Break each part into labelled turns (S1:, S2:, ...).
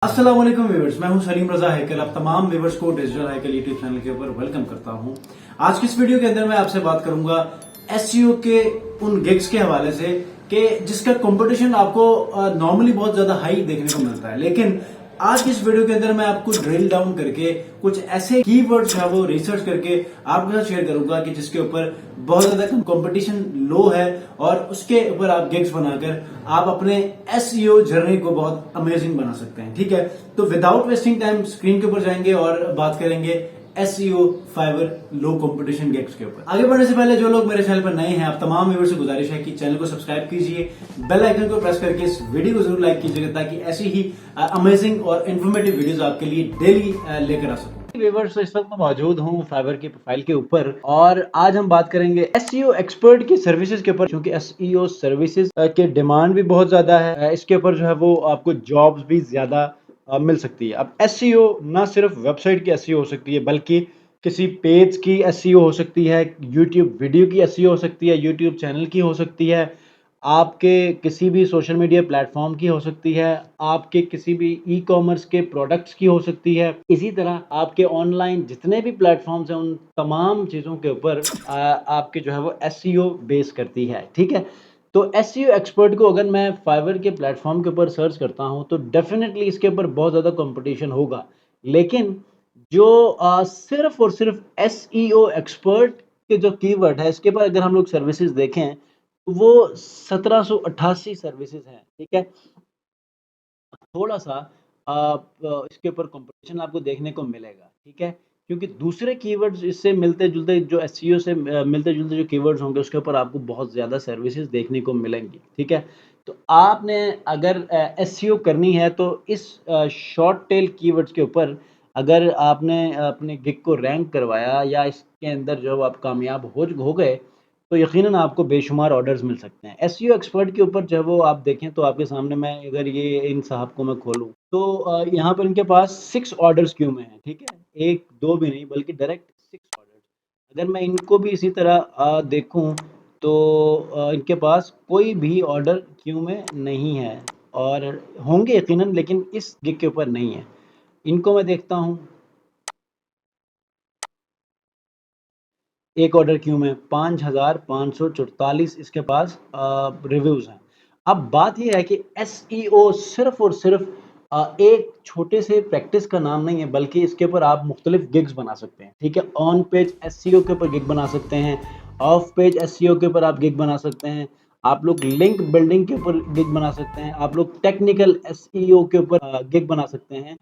S1: अस्सलाम वालेकुम व्यूअर्स, मैं हूं सलीम रजा हैकर। आप तमाम व्यूअर्स को डिजिटल हैकर यूट्यूब चैनल के ऊपर वेलकम करता हूं। आज की इस वीडियो के अंदर मैं आपसे बात करूंगा एसईओ के उन गिग्स के हवाले से कि जिसका कंपटीशन आपको नॉर्मली बहुत ज्यादा हाई देखने को मिलता है, लेकिन आज की इस वीडियो के अंदर मैं आपको ड्रिल डाउन करके कुछ ऐसे कीवर्ड्स है वो रिसर्च करके आपके साथ शेयर करूंगा कि जिसके ऊपर बहुत ज्यादा कंपटीशन लो है और उसके ऊपर आप गिग्स बनाकर आप अपने एसईओ जर्नी को बहुत अमेजिंग बना सकते हैं। ठीक है, तो विदाउट वेस्टिंग टाइम स्क्रीन के ऊपर जाएंगे और बात करेंगे एसईओ फाइवर लो कंपटीशन गिग्स के ऊपर। आगे बढ़ने से पहले जो लोग मेरे चैनल पर नए हैं, आप तमाम व्यूअर्स से गुजारिश है कि चैनल को सब्सक्राइब कीजिए, बेल आइकन को प्रेस करके इस वीडियो को जरूर लाइक कीजिएगा ताकि ऐसी ही अमेजिंग और इन्फॉर्मेटिव वीडियोस आपके लिए डेली लेकर आ सकूं। व्यूअर्स, इस वक्त मैं मौजूद हूं फाइवर की प्रोफाइल के ऊपर और आज हम बात करेंगे एसईओ एक्सपर्ट की सर्विसेज के ऊपर, क्योंकि एसईओ सर्विसेज के डिमांड भी बहुत ज्यादा है। इसके ऊपर जो है वो आपको जॉब्स भी ज्यादा मिल सकती है। अब एसईओ ना सिर्फ वेबसाइट की एसईओ हो सकती है, बल्कि किसी पेज की एसईओ हो सकती है, यूट्यूब वीडियो की एसईओ हो सकती है, यूट्यूब चैनल की हो सकती है, आपके किसी भी सोशल मीडिया प्लेटफॉर्म की हो सकती है, आपके किसी भी ई कॉमर्स के प्रोडक्ट्स की हो सकती है। इसी तरह आपके ऑनलाइन जितने भी प्लेटफॉर्म्स हैं उन तमाम चीज़ों के ऊपर आपके जो है वो एसईओ बेस करती है। ठीक है, तो एसईओ एक्सपर्ट को अगर मैं फाइवर के प्लेटफॉर्म के ऊपर सर्च करता हूं तो डेफिनेटली इसके ऊपर बहुत ज़्यादा कंपटीशन होगा, लेकिन जो सिर्फ और सिर्फ एसईओ एक्सपर्ट के जो कीवर्ड है इसके ऊपर अगर हम लोग सर्विसेज देखें तो वो 1788 सर्विसेज हैं। ठीक है, थोड़ा सा इसके ऊपर कंपटीशन आपको देखने को मिलेगा। ठीक है, क्योंकि दूसरे कीवर्ड्स इससे मिलते जुलते जो एसईओ से मिलते जुलते जो कीवर्ड्स होंगे उसके ऊपर आपको बहुत ज़्यादा सर्विसेज देखने को मिलेंगी। ठीक है, तो आपने अगर एसईओ करनी है तो इस शॉर्ट टेल कीवर्ड्स के ऊपर अगर आपने अपने गिग को रैंक करवाया या इसके अंदर जो आप कामयाब हो गए तो यकीनन आपको बेशुमार ऑर्डर्स मिल सकते हैं। एसईओ एक्सपर्ट के ऊपर जब वो आप देखें तो आपके सामने मैं अगर ये इन साहब को मैं खोलूँ तो यहाँ पर इनके पास 6 ऑर्डर्स क्यू में हैं। ठीक है, 1 2 भी नहीं बल्कि डायरेक्ट 6 ऑर्डर्स। अगर मैं इनको भी इसी तरह देखूँ तो इनके पास कोई भी ऑर्डर क्यू में नहीं है, और होंगे यकीनन लेकिन इस गिग के ऊपर नहीं है। इनको मैं देखता हूँ, एक ऑर्डर क्यू में 5544 इसके पास रिव्यूज हैं। अब बात यह है कि एसईओ सिर्फ और सिर्फ एक छोटे से प्रैक्टिस का नाम नहीं है, बल्कि इसके ऊपर आप मुख्तलिफ गिग्स बना सकते हैं। ठीक है, ऑन पेज एसईओ के ऊपर गिग बना सकते हैं, ऑफ पेज एसईओ के ऊपर आप गिग बना सकते हैं, आप लोग लिंक बिल्डिंग के ऊपर गिग बना सकते हैं, आप लोग टेक्निकल एसईओ के ऊपर गिग बना सकते हैं,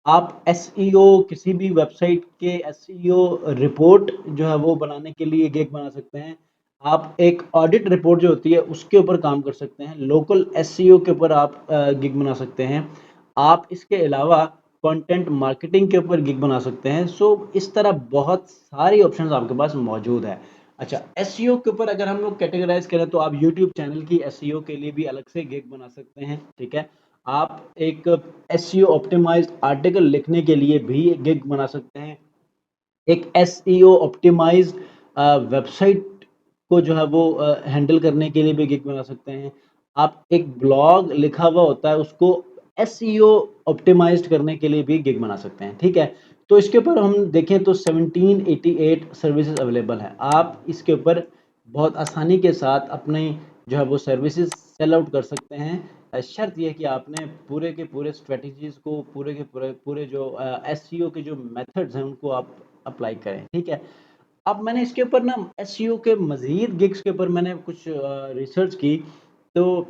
S1: आप एसईओ किसी भी वेबसाइट के एसईओ रिपोर्ट जो है वो बनाने के लिए गिग बना सकते हैं, आप एक ऑडिट रिपोर्ट जो होती है उसके ऊपर काम कर सकते हैं, लोकल एसईओ के ऊपर आप गिग बना सकते हैं, आप इसके अलावा कंटेंट मार्केटिंग के ऊपर गिग बना सकते हैं। सो इस तरह बहुत सारी ऑप्शंस आपके पास मौजूद है। अच्छा, एसईओ के ऊपर अगर हम लोग कैटेगराइज करें तो आप यूट्यूब चैनल की एसईओ के लिए भी अलग से गिग बना सकते हैं। ठीक है, आप एक एसईओ ऑप्टिमाइज्ड आर्टिकल लिखने के लिए भी गिग बना सकते हैं, एक एसईओ ऑप्टिमाइज्ड वेबसाइट को जो है वो हैंडल करने के लिए भी गिग बना सकते हैं, आप एक ब्लॉग लिखा हुआ होता है उसको एसईओ ऑप्टिमाइज्ड करने के लिए भी गिग बना सकते हैं। ठीक है, तो इसके ऊपर हम देखें तो 1788 सर्विसेज अवेलेबल हैं। आप इसके ऊपर बहुत आसानी के साथ अपने जो है वो सर्विसेज सेल आउट कर सकते हैं। शर्त यह है कि आपने पूरे के पूरे स्ट्रेटजीज को पूरे के पूरे पूरे जो एसईओ के जो मेथड्स हैं उनको आप अप्लाई करें। ठीक है, अब मैंने इसके ऊपर ना एसईओ के मजीद गिग्स के ऊपर मैंने कुछ रिसर्च की, तो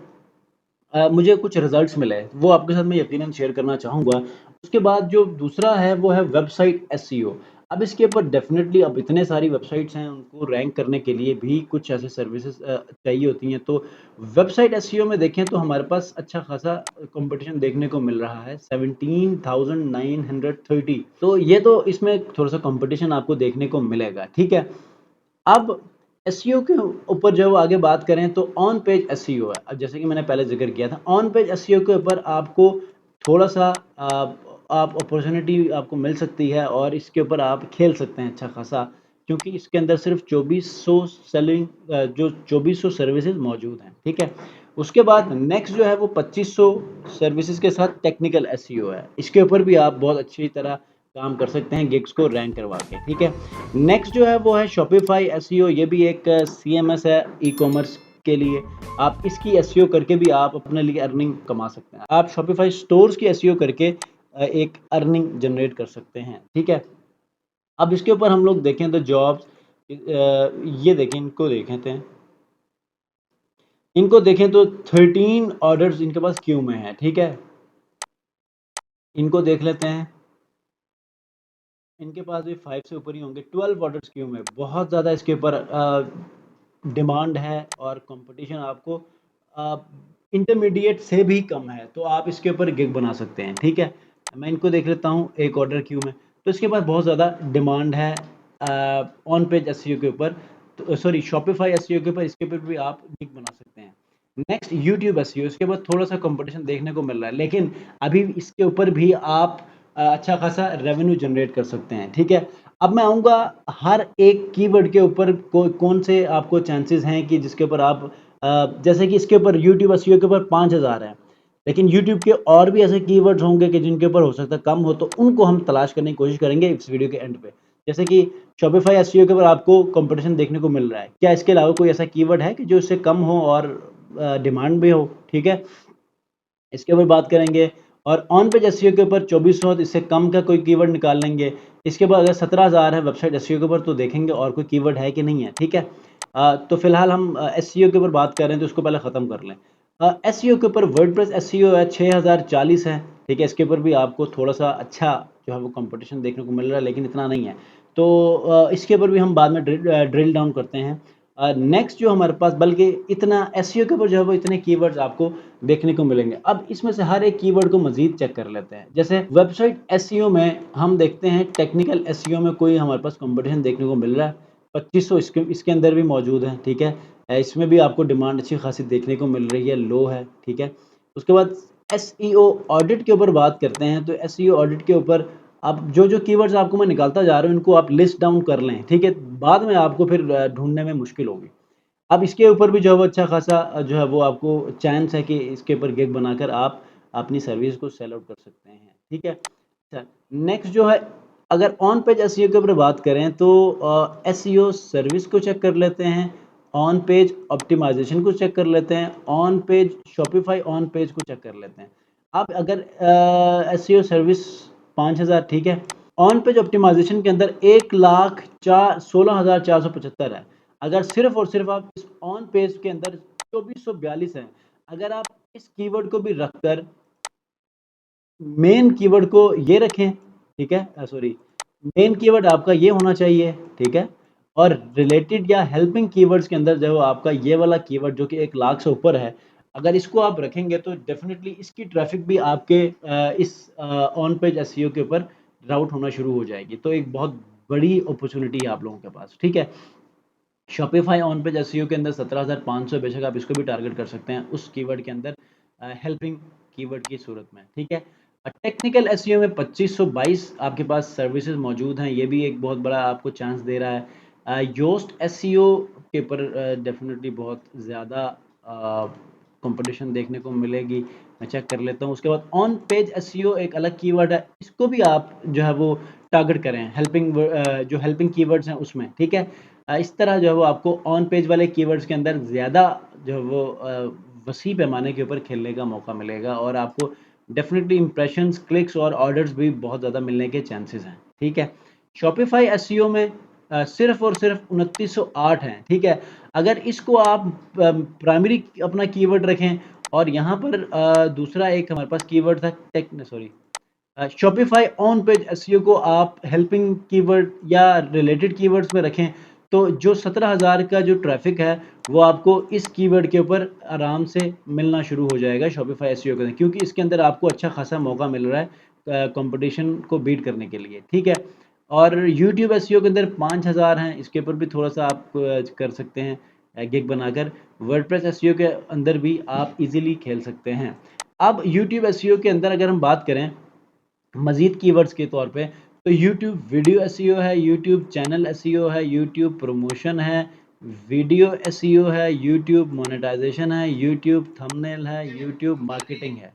S1: मुझे कुछ रिजल्ट्स मिले, वो आपके साथ मैं यकीनन शेयर करना चाहूँगा। उसके बाद जो दूसरा है वो है वेबसाइट एसईओ। अब इसके ऊपर डेफिनेटली अब इतने सारी वेबसाइट्स हैं, उनको रैंक करने के लिए भी कुछ ऐसे सर्विसेज चाहिए होती हैं। तो वेबसाइट एसईओ में देखें तो हमारे पास अच्छा खासा कंपटीशन देखने को मिल रहा है, 17,930। तो ये तो इसमें थोड़ा सा कंपटीशन आपको देखने को मिलेगा। ठीक है, अब एसईओ के ऊपर जब आगे बात करें तो ऑन पेज एसईओ है। अब जैसे कि मैंने पहले जिक्र किया था, ऑन पेज एसईओ के ऊपर आपको थोड़ा सा आप अपॉर्चुनिटी आपको मिल सकती है और इसके ऊपर आप खेल सकते हैं अच्छा खासा, क्योंकि इसके अंदर सिर्फ 2400 सेलिंग जो 2400 सर्विसेज मौजूद हैं। ठीक है,
S2: उसके बाद नेक्स्ट जो है वो 2500 सर्विसेज के साथ टेक्निकल एसईओ है। इसके ऊपर भी आप बहुत अच्छी तरह काम कर सकते हैं गिग्स को रैंक करवा के, ठीक है। नेक्स्ट जो है वो है शॉपिफाई एसईओ, ये भी एक सीएमएस है ई कॉमर्स के लिए। आप इसकी एसईओ करके भी आप अपने लिए अर्निंग कमा सकते हैं। आप शॉपिफाई स्टोर्स की एसईओ करके एक अर्निंग जनरेट कर सकते हैं, ठीक है। अब इसके ऊपर हम लोग देखें तो जॉब्स, ये देखें, इनको देखें तो 13 ऑर्डर्स इनके पास क्यू में है, ठीक है। इनको देख लेते हैं, इनके पास भी 5 से ऊपर ही होंगे। 12 ऑर्डर्स क्यू में, बहुत ज़्यादा इसके ऊपर डिमांड है और कंपटीशन आपको इंटरमीडिएट से भी कम है, तो आप इसके ऊपर गिग बना सकते हैं, ठीक है। मैं इनको देख लेता हूँ एक ऑर्डर क्यू में, तो इसके पास बहुत ज़्यादा डिमांड है ऑन पेज एसईओ के ऊपर, तो सॉरी शॉपिफाई एसईओ के ऊपर, इसके ऊपर भी आप गिग बना सकते हैं। नेक्स्ट यूट्यूब एसईओ, इसके बाद थोड़ा सा कंपटीशन देखने को मिल रहा है, लेकिन अभी इसके ऊपर भी आप अच्छा खासा रेवेन्यू जनरेट कर सकते हैं, ठीक है। अब मैं आऊँगा हर एक कीवर्ड के ऊपर कौन से आपको चांसेस हैं कि जिसके ऊपर आप जैसे कि इसके ऊपर यूट्यूब एसईओ के ऊपर 5000 है, लेकिन यूट्यूब के और भी ऐसे कीवर्ड्स होंगे कि जिनके ऊपर हो सकता है कम हो, तो उनको हम तलाश करने की कोशिश करेंगे इस वीडियो के एंड पे। जैसे कि शॉपिफाई एसईओ के ऊपर आपको कंपटीशन देखने को मिल रहा है, क्या इसके अलावा कोई ऐसा कीवर्ड है कि जो इससे कम हो और डिमांड भी हो, ठीक है। इसके ऊपर बात करेंगे। और ऑन पेज एसईओ के ऊपर 2400, इससे कम का कोई कीवर्ड निकाल लेंगे। इसके बाद अगर 17000 है वेबसाइट एसईओ के ऊपर, तो देखेंगे और कोई कीवर्ड है कि नहीं है, ठीक है। तो फिलहाल हम एसईओ के ऊपर बात कर रहे हैं, तो इसको पहले ख़त्म कर लें। एसईओ के ऊपर वर्डप्रेस एसईओ है 6040 है, ठीक है। इसके ऊपर भी आपको थोड़ा सा अच्छा जो है वो कंपटीशन देखने को मिल रहा है, लेकिन इतना नहीं है, तो इसके ऊपर भी हम बाद में ड्रिल डाउन करते हैं। नेक्स्ट जो हमारे पास, बल्कि इतना एसईओ के ऊपर जो है वो इतने कीवर्ड्स आपको देखने को मिलेंगे। अब इसमें से हर एक कीवर्ड को मजीद चेक कर लेते हैं। जैसे वेबसाइट एसईओ में हम देखते हैं टेक्निकल एसईओ में कोई हमारे पास कंपटीशन देखने को मिल रहा है 2500, इसके अंदर भी मौजूद है, ठीक है। इसमें भी आपको डिमांड अच्छी खासी देखने को मिल रही है, लो है, ठीक है। उसके बाद एसईओ ऑडिट के ऊपर बात करते हैं, तो एसईओ ऑडिट के ऊपर अब जो कीवर्ड्स आपको मैं निकालता जा रहा हूँ, इनको आप लिस्ट डाउन कर लें, ठीक है। बाद में आपको फिर ढूंढने में मुश्किल होगी। अब इसके ऊपर भी जो है वो अच्छा खासा जो है वो आपको चांस है कि इसके ऊपर गिग बनाकर आप अपनी सर्विस को सेल आउट कर सकते हैं, ठीक है। अच्छा, नेक्स्ट जो है, अगर ऑन पेज एसईओ के ऊपर बात करें तो एसईओ सर्विस को चेक कर लेते हैं, ऑन पेज ऑप्टिमाइजेशन को चेक कर लेते हैं, on page Shopify on page को चेक कर लेते हैं। अब अगर एसईओ सर्विस 5000, ठीक है। ऑन पेज ऑप्टिमाइजेशन के अंदर 1,16,475 है। अगर सिर्फ और सिर्फ आप इस ऑन पेज के अंदर 2442 है, अगर आप इस कीवर्ड को भी रखकर मेन कीवर्ड को ये रखें, ठीक है, सॉरी, मेन कीवर्ड आपका ये होना चाहिए, ठीक है। और रिलेटेड या हेल्पिंग कीवर्ड्स के अंदर जो आपका ये वाला कीवर्ड जो कि 1 लाख से ऊपर है, अगर इसको आप रखेंगे तो डेफिनेटली इसकी ट्रैफिक भी आपके इस ऑन पेज एसईओ के ऊपर राउट होना शुरू हो जाएगी, तो एक बहुत बड़ी अपॉर्चुनिटी है आप लोगों के पास, ठीक है। शॉपिफाई ऑन पेज एसईओ के अंदर 17,500, बेशक आप इसको भी टारगेट कर सकते हैं उस कीवर्ड के अंदर, हेल्पिंग कीवर्ड की सूरत में, ठीक है। टेक्निकल एसईओ में 2522 आपके पास सर्विसेज मौजूद हैं, ये भी एक बहुत बड़ा आपको चांस दे रहा है। योस्ट एसईओ के ऊपर डेफिनेटली बहुत ज़्यादा कंपटीशन देखने को मिलेगी, मैं चेक कर लेता हूँ। उसके बाद ऑन पेज एसईओ एक अलग कीवर्ड है, इसको भी आप जो है वो टारगेट करें, हेल्पिंग जो हेल्पिंग कीवर्ड्स हैं उसमें, ठीक है। इस तरह जो है वो आपको ऑन पेज वाले कीवर्ड्स के अंदर ज़्यादा जो है वो वसी पैमाने के ऊपर खेलने का मौका मिलेगा, और आपको डेफिनेटली इंप्रेशंस, क्लिक्स और ऑर्डर्स भी बहुत ज़्यादा मिलने के चांसेस हैं, ठीक है। शॉपिफाई एसईओ में सिर्फ और सिर्फ 2908 हैं, ठीक है। अगर इसको आप प्राइमरी अपना कीवर्ड रखें, और यहाँ पर दूसरा एक हमारे पास कीवर्ड था शॉपिफाई ऑन पेज एसईओ को आप हेल्पिंग कीवर्ड या रिलेटेड कीवर्ड्स में रखें, तो जो 17,000 का जो ट्रैफिक है वो आपको इस कीवर्ड के ऊपर आराम से मिलना शुरू हो जाएगा शॉपिफाई एसईओ के अंदर, क्योंकि इसके अंदर आपको अच्छा खासा मौका मिल रहा है कंपटीशन को बीट करने के लिए, ठीक है। और यूट्यूब एसईओ के अंदर 5,000 हैं, इसके ऊपर भी थोड़ा सा आप कर सकते हैं गिग बनाकर। वर्डप्रेस एसईओ के अंदर भी आप इजीली खेल सकते हैं। अब यूट्यूब एसईओ के अंदर अगर हम बात करें मज़ीद कीवर्ड्स के तौर पे, तो यूट्यूब वीडियो एसईओ है, यूट्यूब चैनल एसईओ है, यूट्यूब प्रमोशन है, वीडियो एसईओ है, यूट्यूब मोनेटाइजेशन है, यूट्यूब थंबनेल है, यूट्यूब मार्केटिंग है।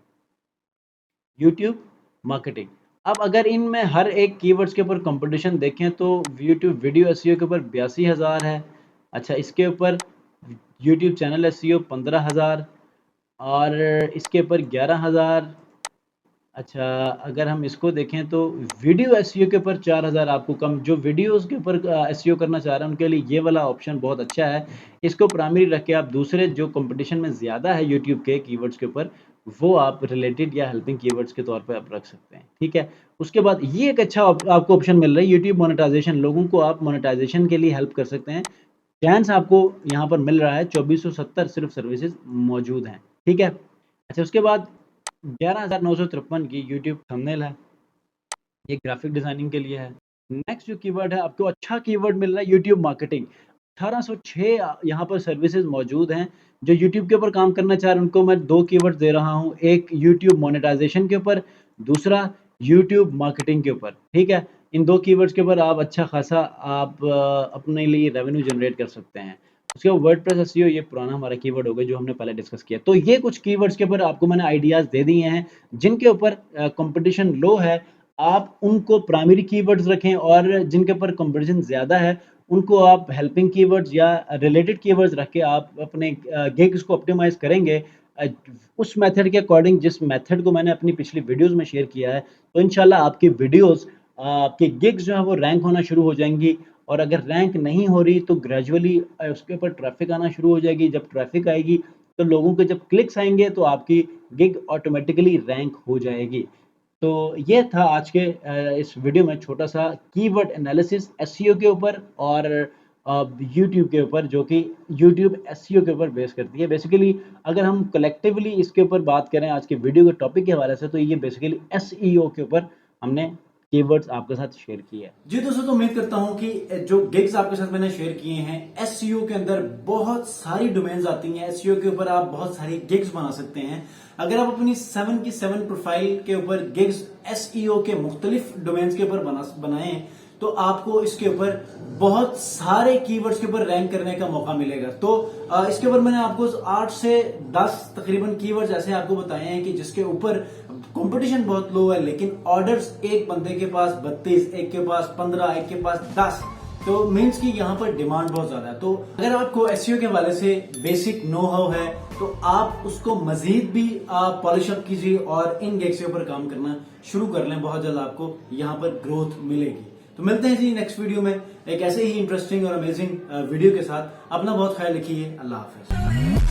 S2: YouTube marketing. अब अगर इनमें हर एक कीवर्ड्स के ऊपर कंपटीशन देखें तो यूट्यूब वीडियो एसईओ के ऊपर 82,000 है। अच्छा, इसके ऊपर यूट्यूब चैनल एसईओ 15,000 और इसके ऊपर 11,000। अच्छा, अगर हम इसको देखें तो वीडियो एसईओ के ऊपर 4,000 आपको कम, जो वीडियोज़ के ऊपर एसईओ करना चाह रहे हैं उनके लिए ये वाला ऑप्शन बहुत अच्छा है। इसको प्राइमरी रख के आप दूसरे जो कंपटीशन में ज़्यादा है यूट्यूब के कीवर्ड्स के ऊपर, वो आप रिलेटेड या हेल्पिंग कीवर्ड्स के तौर पे आप रख सकते हैं, ठीक है? उसके बाद ये एक अच्छा आपको ऑप्शन मिल रहा है यूट्यूब मोनेटाइजेशन, लोगों को आप मोनेटाइजेशन के लिए हेल्प कर सकते हैं। चांस आपको यहाँ पर मिल रहा है 2470 सिर्फ सर्विसेज मौजूद हैं, ठीक है? अच्छा, उसके बाद 11,953 की यूट्यूब थंबनेल है, ये ग्राफिक डिजाइनिंग के लिए है। नेक्स्ट जो कीवर्ड है, आपको अच्छा कीवर्ड मिल रहा है यूट्यूब मार्केटिंग। 1806 यहाँ पर सर्विसेज मौजूद हैं। जो यूट्यूब के ऊपर काम करना चाह रहे हैं उनको मैं 2 कीवर्ड दे रहा हूँ, एक यूट्यूब मोनेटाइजेशन के ऊपर, दूसरा यूट्यूब मार्केटिंग के ऊपर, ठीक है? इन 2 कीवर्ड्स के ऊपर आप अच्छा खासा आप अपने लिए रेवेन्यू जनरेट कर सकते हैं। उसके बाद वर्डप्रेस एसईओ, ये पुराना हमारा कीवर्ड हो गया जो हमने पहले डिस्कस किया। तो ये कुछ कीवर्ड्स के ऊपर आपको मैंने आइडियाज़ दे दिए हैं, जिनके ऊपर कंपटीशन लो है, आप उनको प्राइमरी कीवर्ड्स रखें और जिनके ऊपर कंपटीशन ज़्यादा है, उनको आप हेल्पिंग कीवर्ड्स या रिलेटेड कीवर्ड्स रख के आप अपने गिग्स को ऑप्टिमाइज़ करेंगे अ, उस मेथड के अकॉर्डिंग जिस मेथड को मैंने अपनी पिछली वीडियोज़ में शेयर किया है, तो इंशाल्लाह आपकी वीडियोज़ आपके गिग्स जो है वो रैंक होना शुरू हो जाएँगी। और अगर रैंक नहीं हो रही तो ग्रेजुअली उसके ऊपर ट्रैफ़िक आना शुरू हो जाएगी। जब ट्रैफ़िक आएगी तो लोगों के जब क्लिक्स आएँगे तो आपकी गिग ऑटोमैटिकली रैंक हो जाएगी। तो ये था आज के इस वीडियो में छोटा-सा कीवर्ड एनालिसिस एसईओ के ऊपर और यूट्यूब के ऊपर, जो कि यूट्यूब एसईओ के ऊपर बेस करती है। बेसिकली अगर हम कलेक्टिवली इसके ऊपर बात करें आज के वीडियो के टॉपिक के हवाले से, तो ये बेसिकली एसईओ के ऊपर हमने कीवर्ड्स आपके साथ शेयर किए हैं।
S1: जी दोस्तों, तो उम्मीद करता हूं कि जो गिग्स आपके साथ मैंने शेयर किए हैं, एसईओ के अंदर बहुत सारी डोमेन्स आती हैं। एसईओ के ऊपर आप बहुत सारी गिग्स बना सकते हैं। अगर आप अपनी 7 की 7 प्रोफाइल के ऊपर गिग्स एसईओ के मुख्तलिफ डोमेन्स के ऊपर बनाएं तो आपको इसके ऊपर बहुत सारे कीवर्ड्स के ऊपर रैंक करने का मौका मिलेगा। तो इसके ऊपर मैंने आपको 8 से 10 तकरीबन कीवर्ड्स ऐसे आपको बताए हैं कि जिसके ऊपर कंपटीशन बहुत लो है, लेकिन ऑर्डर्स एक बंदे के पास 32, एक के पास 15, एक के पास 10, तो मीन्स कि यहाँ पर डिमांड बहुत ज्यादा है। तो अगर आपको एसईओ के हवाले से बेसिक नो हाउ है तो आप उसको मजीद भी पॉलिश अप कीजिए और इन गिग्स के ऊपर काम करना शुरू कर लें। बहुत जल्द आपको यहाँ पर ग्रोथ मिलेगी। तो मिलते हैं जी नेक्स्ट वीडियो में एक ऐसे ही इंटरेस्टिंग और अमेजिंग वीडियो के साथ। अपना बहुत ख्याल रखिए। अल्लाह हाफिज।